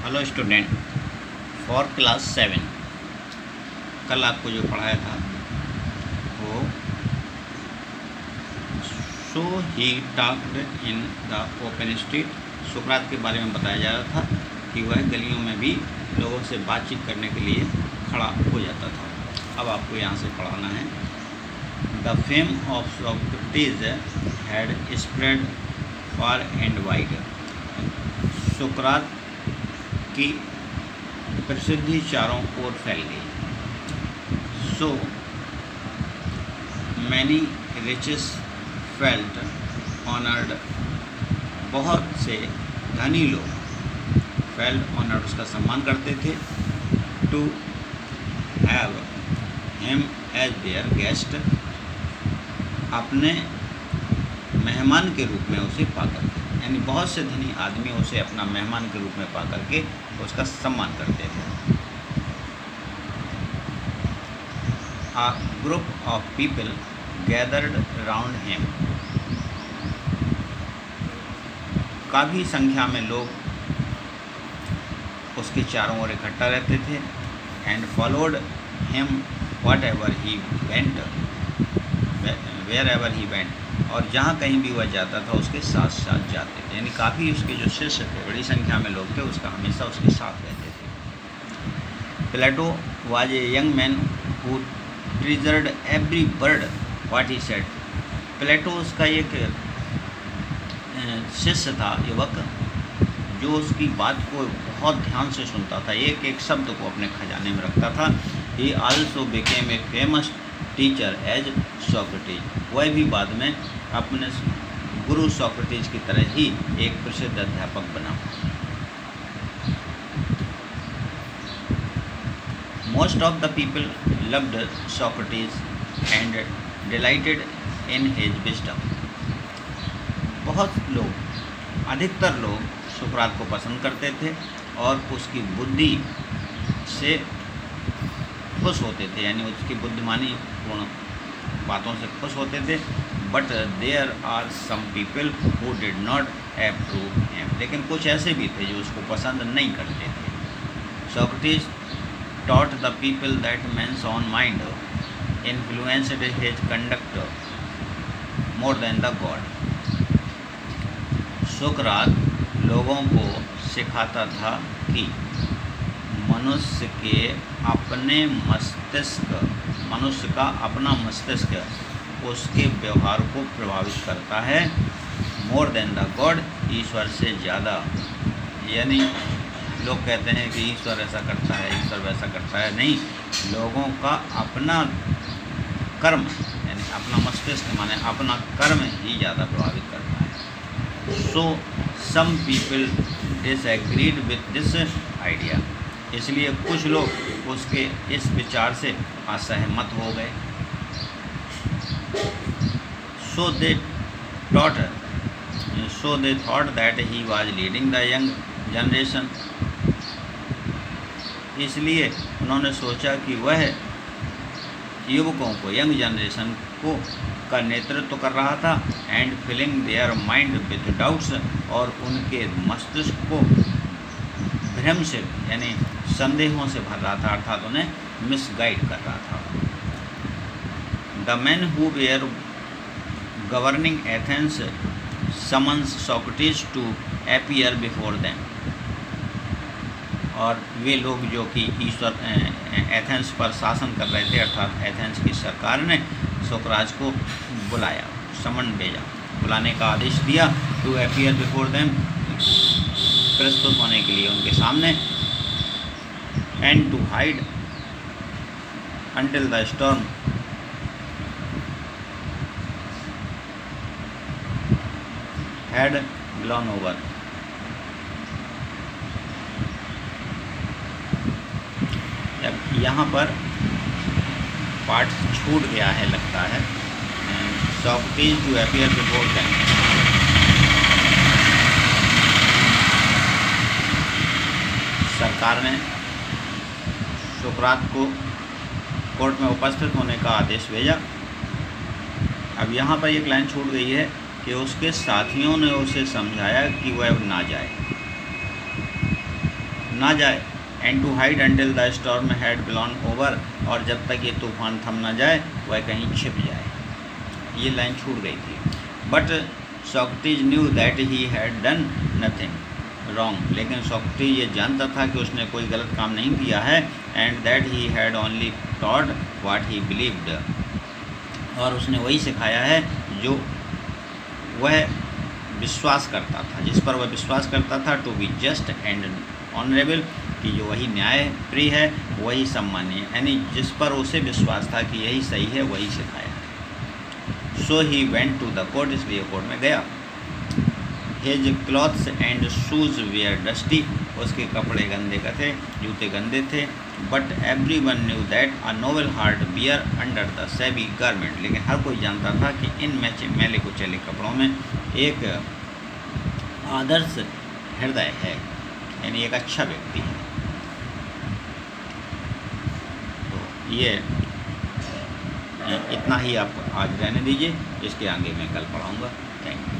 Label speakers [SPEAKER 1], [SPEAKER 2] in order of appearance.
[SPEAKER 1] Hello student for class 7 कल आपको जो पढ़ाया था वो so he talked in the open street. सुकरात के बारे में बताया जा रहा था कि वह गलियों में भी लोगों से बातचीत करने के लिए खड़ा हो जाता था। अब आपको यहाँ से पढ़ाना है। The fame of Socrates had spread far and wide. सुकरात की प्रसिद्धि चारों ओर फैल गई। So many riches felt honoured, बहुत से धनी लोग फेल्ट ऑनर्ड उसका सम्मान करते थे। To have him as their guest, अपने मेहमान के रूप में उसे पा करके, यानी बहुत से धनी आदमी उसे अपना मेहमान के रूप में पा करके उसका सम्मान करते थे। A group of people gathered round him, काफ़ी संख्या में लोग उसके चारों ओर इकट्ठा रहते थे। and followed him whatever he went, wherever he went, और जहाँ कहीं भी वह जाता था उसके साथ साथ जाते थे। यानी काफ़ी उसके जो शिष्य थे, बड़ी संख्या में लोग थे, उसका हमेशा उसके साथ रहते थे। Plato was a young man who treasured every word what he said. Plato उसका एक शिष्य था, युवक, जो उसकी बात को बहुत ध्यान से सुनता था, एक एक शब्द को अपने खजाने में रखता था। He also became a famous teacher as Socrates, वह भी बाद में अपने गुरु सोक्रेटिस की तरह ही एक प्रसिद्ध अध्यापक बना। Most of the people loved Socrates and dilated in his wisdom. बहुत लोग, अधिकतर लोग सुकरात को पसंद करते थे और उसकी बुद्धि से खुश होते थे, यानी उसकी बुद्धिमानी पूर्ण बातों से खुश होते थे। But there are some people who did not approve him, लेकिन कुछ ऐसे भी थे जो उसको पसंद नहीं करते थे। Socrates taught the people that man's own mind influenced his conduct more than the god. सुकरात लोगों को सिखाता था कि मनुष्य का अपना मस्तिष्क उसके व्यवहार को प्रभावित करता है। मोर देन द गॉड, ईश्वर से ज़्यादा। यानी लोग कहते हैं कि ईश्वर ऐसा करता है, ईश्वर वैसा करता है, नहीं, लोगों का अपना कर्म, यानी अपना मस्तिष्क माने अपना कर्म ही ज़्यादा प्रभावित करता है। So some people disagreed with this idea, इसलिए कुछ लोग उसके इस विचार से असहमत हो गए। So they thought that he was leading the young generation, इसलिए उन्होंने सोचा कि वह युवकों को, यंग जनरेशन को का नेतृत्व कर रहा था। And filling their mind with doubts, और उनके मस्तिष्क को भ्रम से, यानी संदेहों से भर रहा था, अर्थात उन्हें मिसगाइड कर रहा था। The man who were governing Athens summons Socrates to appear before them, और वे लोग जो कि ईश्वर एथेंस पर शासन कर रहे थे, अर्थात एथेंस की सरकार ने सुकरात को बुलाया, समन भेजा, बुलाने का आदेश दिया। टू अपीयर बिफोर देम, प्रस्तुत होने के लिए उनके सामने। And to hide until the storm had blown over. यहाँ पर पार्ट छूट गया है लगता है। Socrates to appear before them, सरकार ने सुकरात को कोर्ट में उपस्थित होने का आदेश भेजा। अब यहाँ पर एक लाइन छूट गई है कि उसके साथियों ने उसे समझाया कि वह ना जाए। ना जाए, and to hide until the storm had blown over, और जब तक ये तूफान थम ना जाए वह कहीं छिप जाए। ये लाइन छूट गई थी। But Socrates knew that he had done nothing wrong, लेकिन सॉक्रेटिस ये जानता था कि उसने कोई गलत काम नहीं किया है, and that he had only taught what he believed, और उसने वही सिखाया है जो वह विश्वास करता था, जिस पर वह विश्वास करता था, to be just and honourable, कि जो वही न्याय प्रिय है, वही सम्मानीय, यानी जिस पर उसे विश्वास था कि यही सही है, वही सिखाया। So he went to the court, इसलिए कोर्ट में गया। His clothes and shoes were dusty, उसके कपड़े गंदे का थे, जूते गंदे थे। But every one knew that a noble heart bear under the shabby garment, लेकिन हर कोई जानता था कि इन मैले कुचैले कपड़ों में एक आदर्श हृदय है, यानी एक अच्छा व्यक्ति है। तो ये इतना ही आप आज रहने दीजिए, इसके आगे मैं कल पढ़ाऊँगा। Thank you.